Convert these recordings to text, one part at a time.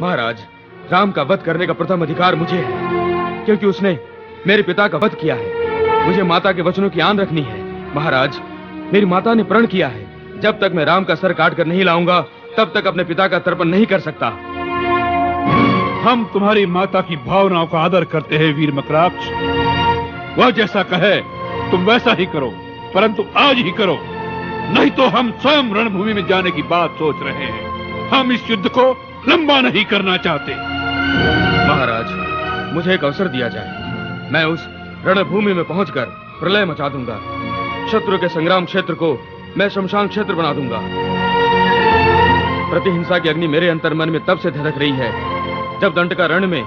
महाराज, राम का वध करने का प्रथम अधिकार मुझे है, क्योंकि उसने मेरे पिता का वध किया है। मुझे माता के वचनों की आन रखनी है। महाराज, मेरी माता ने प्रण किया है, जब तक मैं राम का सर काट कर नहीं लाऊंगा, तब तक अपने पिता का तर्पण नहीं कर सकता। हम तुम्हारी माता की भावनाओं का आदर करते हैं वीर मकराक्ष। वह जैसा कहे तुम वैसा ही करो, परंतु आज ही करो, नहीं तो हम स्वयं रणभूमि में जाने की बात सोच रहे हैं। हम इस युद्ध को लंबा नहीं करना चाहते। महाराज, मुझे एक अवसर दिया जाए, मैं उस रणभूमि में पहुंचकर प्रलय मचा दूंगा। शत्रु के संग्राम क्षेत्र को मैं शमशान क्षेत्र बना दूंगा। प्रतिहिंसा की अग्नि मेरे अंतर्मन में तब से धधक रही है, जब दंडका रण में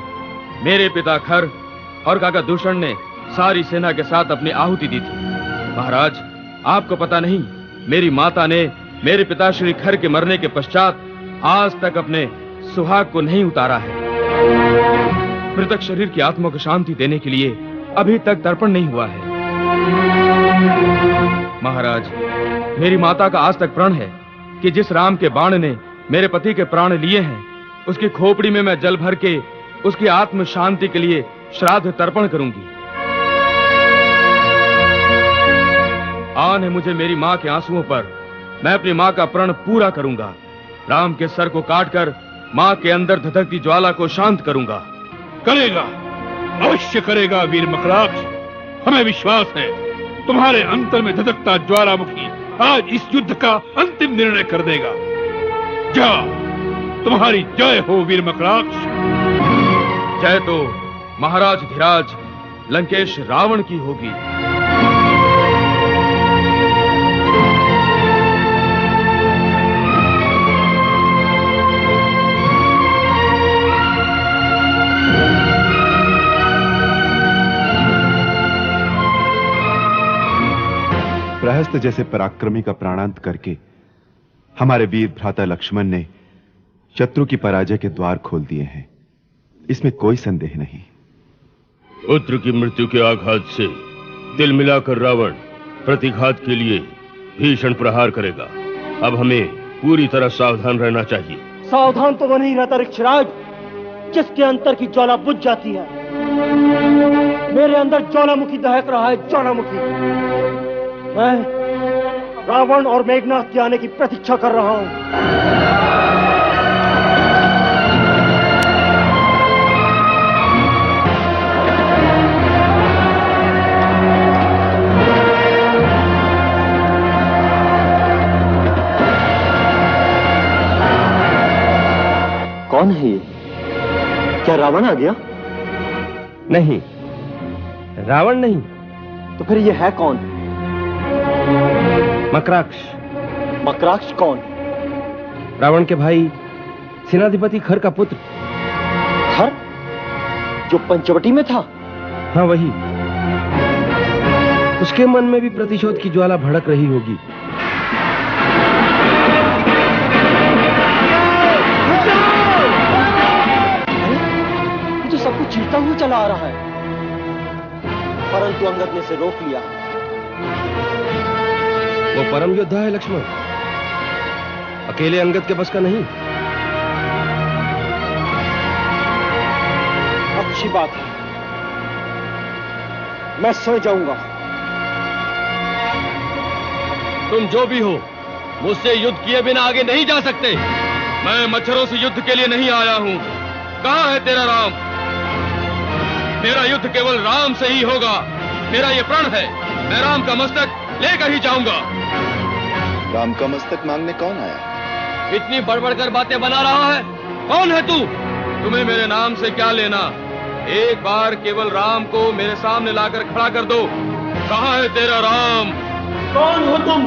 मेरे पिता खर और काका दूषण ने सारी सेना के साथ अपनी आहुति दी थी। महाराज, आपको पता नहीं, मेरी माता ने मेरे पिता श्री खर के मरने के पश्चात आज तक अपने सुहाग को नहीं उतारा है। मृतक शरीर की आत्मा को शांति देने के लिए अभी तक तर्पण नहीं हुआ है। महाराज, मेरी माता का आज तक प्रण है कि जिस राम के बाण ने मेरे पति के प्राण लिए हैं, उसकी खोपड़ी में मैं जल भर के उसकी आत्म शांति के लिए श्राद्ध तर्पण करूंगी। आन है मुझे मेरी मां के आंसुओं पर, मैं अपनी मां का प्रण पूरा करूंगा। राम के सर को काटकर मां के अंदर धधकती ज्वाला को शांत करूंगा। करेगा, अवश्य करेगा वीर मकराक्ष। हमें विश्वास है तुम्हारे अंतर में धधकता ज्वालामुखी आज इस युद्ध का अंतिम निर्णय कर देगा। जा, तुम्हारी जय हो वीर मकराक्ष। जय तो महाराज धीराज लंकेश रावण की होगी। प्रहस्त जैसे पराक्रमी का प्राणांत करके हमारे वीर भ्राता लक्ष्मण ने शत्रु की पराजय के द्वार खोल दिए हैं, इसमें कोई संदेह नहीं। पुत्र की मृत्यु के आघात से दिल मिलाकर रावण प्रतिघात के लिए भीषण प्रहार करेगा। अब हमें पूरी तरह सावधान रहना चाहिए। सावधान तो वो नहीं रहता ऋक्षराज, जिसके अंतर की ज्वाला बुझ जाती है। मेरे अंदर ज्वालामुखी दहक रहा है, ज्वालामुखी। मैं रावण और मेघनाथ के आने की प्रतीक्षा कर रहा हूं। कौन है ये? क्या रावण आ गया? नहीं, रावण नहीं। तो फिर ये है कौन? मकराक्ष। मकराक्ष कौन? रावण के भाई सेनाधिपति खर का पुत्र। खर? जो पंचवटी में था? हाँ, वही। उसके मन में भी प्रतिशोध की ज्वाला भड़क रही होगी। ये तो सब कुछ चीरता हुआ चला आ रहा है, परंतु अंगद ने इसे रोक लिया। वो परम योद्धा है लक्ष्मण, अकेले अंगद के बस का नहीं। अच्छी बात है, मैं सो जाऊंगा। तुम जो भी हो, मुझसे युद्ध किए बिना आगे नहीं जा सकते। मैं मच्छरों से युद्ध के लिए नहीं आया हूं। कहां है तेरा राम? मेरा युद्ध केवल राम से ही होगा। मेरा ये प्रण है, मैं राम का मस्तक लेकर ही जाऊंगा। राम का मस्तक मांगने कौन आया? इतनी बढ़-बढ़कर बातें बना रहा है? कौन है तू? तुम्हें मेरे नाम से क्या लेना? एक बार केवल राम को मेरे सामने लाकर खड़ा कर दो। कहां है तेरा राम? कौन हो तुम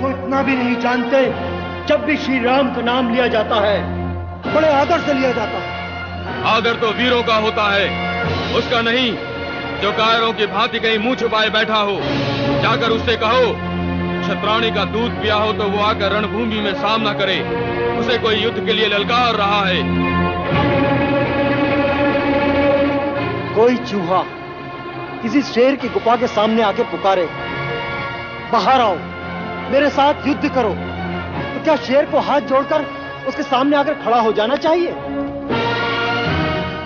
जो इतना भी नहीं जानते? जब भी श्री राम का नाम लिया जाता है, बड़े आदर से लिया जाता है। आदर तो वीरों का होता है, उसका नहीं जो कायरों की भांति कहीं मुंह छुपाए बैठा हो। जाकर उससे कहो, क्षत्राणी का दूध पिया हो तो वो आकर रणभूमि में सामना करे। उसे कोई युद्ध के लिए ललकार रहा है। कोई चूहा किसी शेर की गुफा के सामने आके पुकारे, बाहर आओ, मेरे साथ युद्ध करो, तो क्या शेर को हाथ जोड़कर उसके सामने आकर खड़ा हो जाना चाहिए?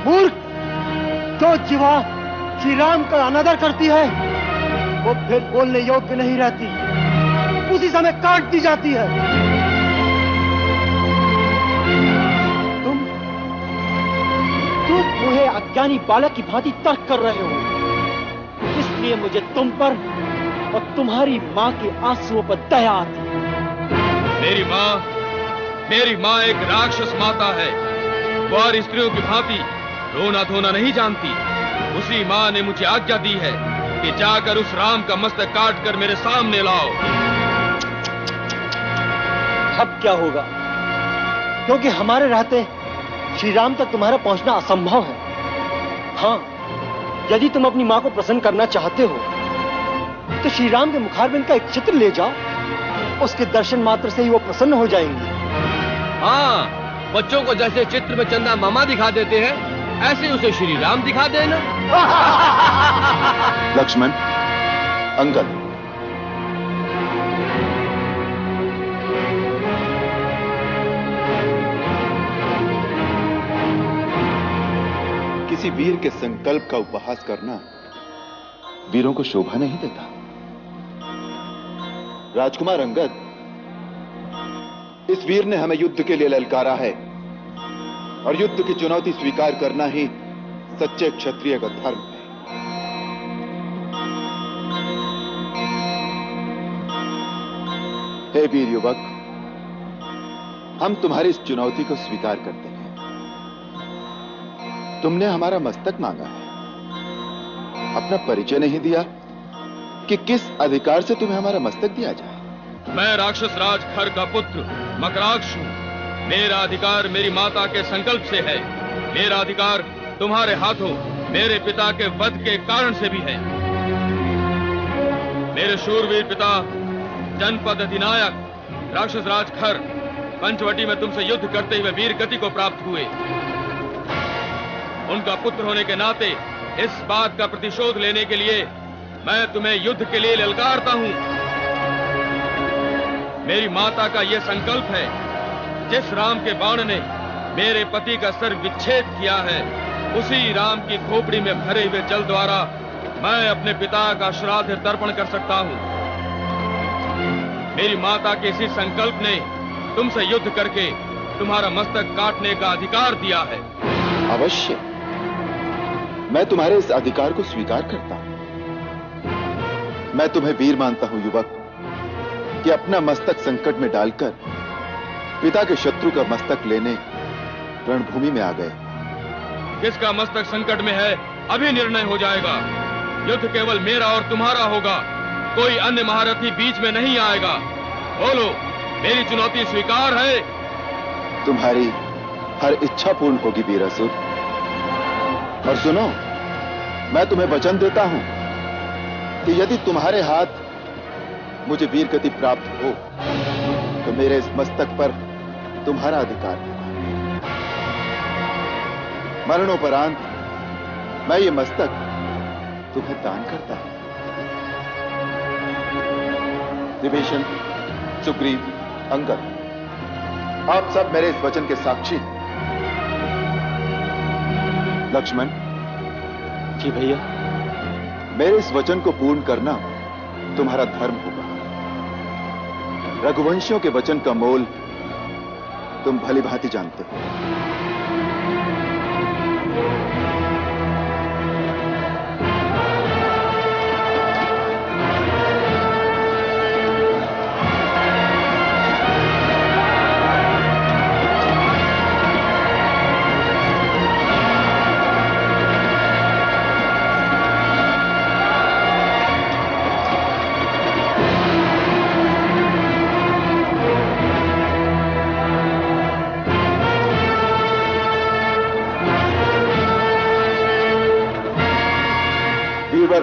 मूर्ख, जो जीवा श्री राम का अनादर करती है वो फिर बोलने योग्य नहीं रहती, उसी समय काट दी जाती है। तुम मुझे अज्ञानी बालक की भांति तर्क कर रहे हो, इसलिए मुझे तुम पर और तुम्हारी माँ के आंसुओं पर दया आती है। मेरी माँ एक राक्षस माता है। वो और स्त्रियों की भांति रोना धोना नहीं जानती। उसी माँ ने मुझे आज्ञा दी है कि जाकर उस राम का मस्तक काट कर मेरे सामने लाओ। अब क्या होगा? क्योंकि हमारे रहते श्री राम तक तुम्हारा पहुंचना असंभव है। हाँ, यदि तुम अपनी माँ को प्रसन्न करना चाहते हो तो श्री राम के मुखारबिंद का एक चित्र ले जाओ, उसके दर्शन मात्र से ही वो प्रसन्न हो जाएंगे। हाँ, बच्चों को जैसे चित्र में चंदा मामा दिखा देते हैं, ऐसे उसे श्री राम दिखा देना। लक्ष्मण, अंगद, किसी वीर के संकल्प का उपहास करना वीरों को शोभा नहीं देता। राजकुमार अंगद, इस वीर ने हमें युद्ध के लिए ललकारा है और युद्ध की चुनौती स्वीकार करना ही सच्चे क्षत्रिय का धर्म है। हे वीर युवक, हम तुम्हारी इस चुनौती को स्वीकार करते हैं। तुमने हमारा मस्तक मांगा है, अपना परिचय नहीं दिया कि किस अधिकार से तुम्हें हमारा मस्तक दिया जाए। मैं राक्षस राज खर का पुत्र मकराक्ष हूँ। मेरा अधिकार मेरी माता के संकल्प से है। मेरा अधिकार तुम्हारे हाथों मेरे पिता के वध के कारण से भी है। मेरे शूरवीर पिता जनपद अधिनायक राक्षस राज खर पंचवटी में तुमसे युद्ध करते हुए वीर गति को प्राप्त हुए। उनका पुत्र होने के नाते इस बात का प्रतिशोध लेने के लिए मैं तुम्हें युद्ध के लिए ललकारता हूं। मेरी माता का यह संकल्प है, जिस राम के बाण ने मेरे पति का सर विच्छेद किया है, उसी राम की खोपड़ी में भरे हुए जल द्वारा मैं अपने पिता का श्राद्ध तर्पण कर सकता हूं। मेरी माता के इसी संकल्प ने तुमसे युद्ध करके तुम्हारा मस्तक काटने का अधिकार दिया है। अवश्य, मैं तुम्हारे इस अधिकार को स्वीकार करता हूं। मैं तुम्हें वीर मानता हूं युवक, कि अपना मस्तक संकट में डालकर पिता के शत्रु का मस्तक लेने रणभूमि में आ गए। किसका मस्तक संकट में है अभी निर्णय हो जाएगा। युद्ध केवल मेरा और तुम्हारा होगा, कोई अन्य महारथी बीच में नहीं आएगा। बोलो, मेरी चुनौती स्वीकार है? तुम्हारी हर इच्छा पूर्ण होगी वीरासुर। और सुनो, मैं तुम्हें वचन देता हूं कि यदि तुम्हारे हाथ मुझे वीर गति प्राप्त हो तो मेरे इस मस्तक पर तुम्हारा अधिकार है। मरणोपरांत मैं ये मस्तक तुम्हें दान करता हूं। विभीषण, सुग्रीव, अंगद, आप सब मेरे इस वचन के साक्षी। लक्ष्मण जी भैया, मेरे इस वचन को पूर्ण करना तुम्हारा धर्म होगा। रघुवंशियों के वचन का मोल तुम भली भांति जानते हो।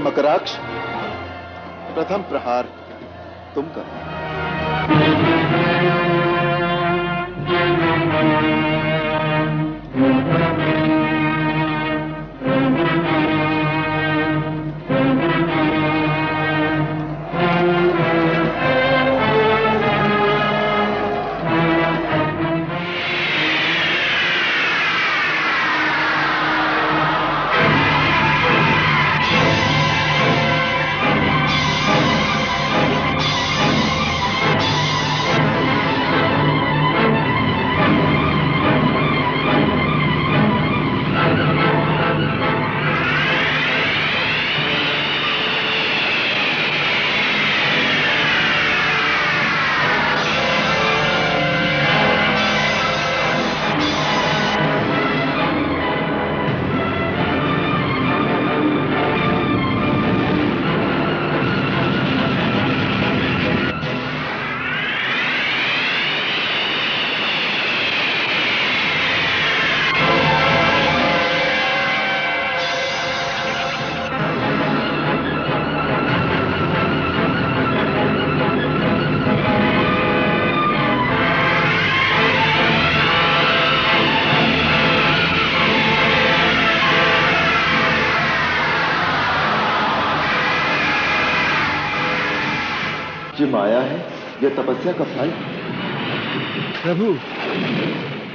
मकराक्ष, प्रथम प्रहार तुम करो। माया है, ये तपस्या का फल। प्रभु,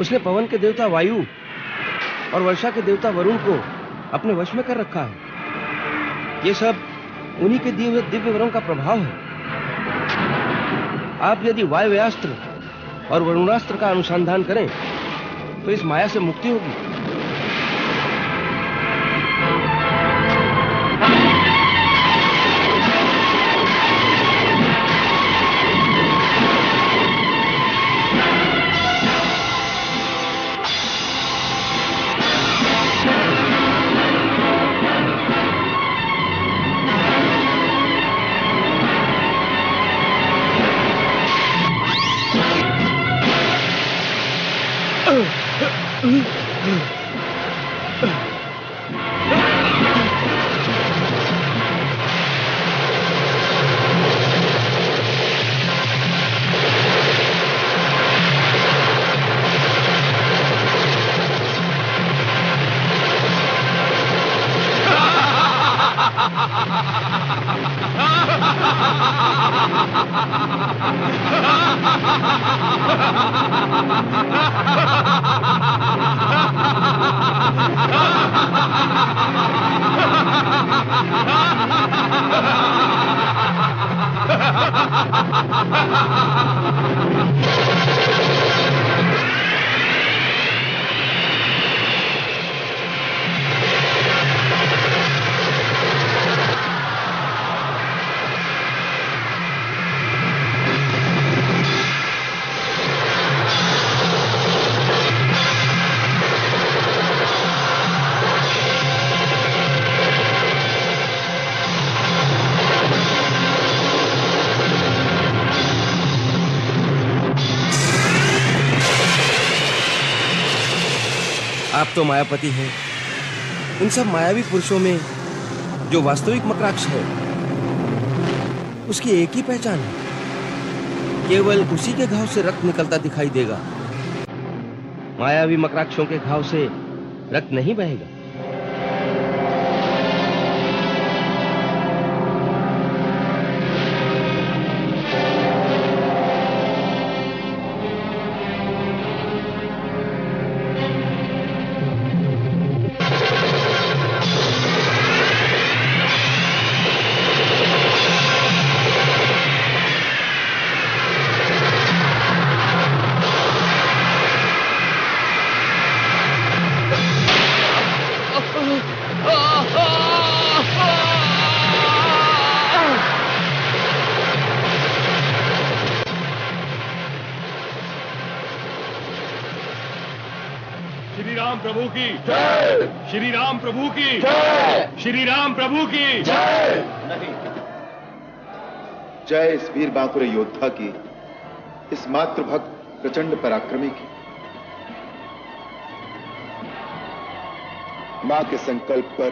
उसने पवन के देवता वायु और वर्षा के देवता वरुण को अपने वश में कर रखा है। ये सब उन्हीं के दिए हुए दिव्य वरों का प्रभाव है। आप यदि वायव्यास्त्र और वरुणास्त्र का अनुसंधान करें तो इस माया से मुक्ति होगी। आप तो मायापति हैं। इन सब मायावी पुरुषों में जो वास्तविक मकराक्ष है उसकी एक ही पहचान है, केवल उसी के घाव से रक्त निकलता दिखाई देगा। मायावी मकराक्षों के घाव से रक्त नहीं बहेगा। श्री राम प्रभु की जय। श्री राम प्रभु की जय। श्री राम प्रभु की जय। नहीं, जय इस वीर बांकुरे योद्धा की, इस मातृभक्त प्रचंड पराक्रमी की। मां के संकल्प पर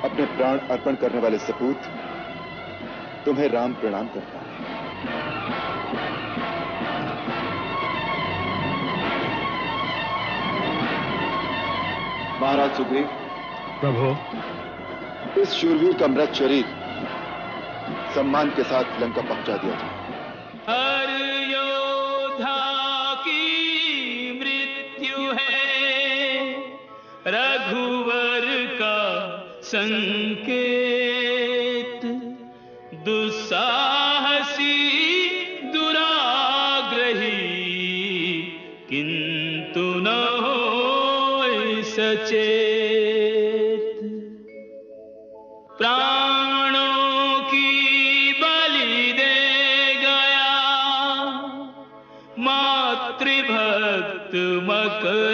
अपने प्राण अर्पण करने वाले सपूत, तुम्हें राम प्रणाम करता है। महाराज सुग्रीव, प्रभु, इस शूरवीर का मृत शरीर सम्मान के साथ लंका पहुंचा दिया जाए। हर योद्धा की मृत्यु है रघुवर का संकेत, दुस्साहसी दुराग्रही किंतु न होय सचेत। प्राणों की बलि दे गया मातृभक्त मकर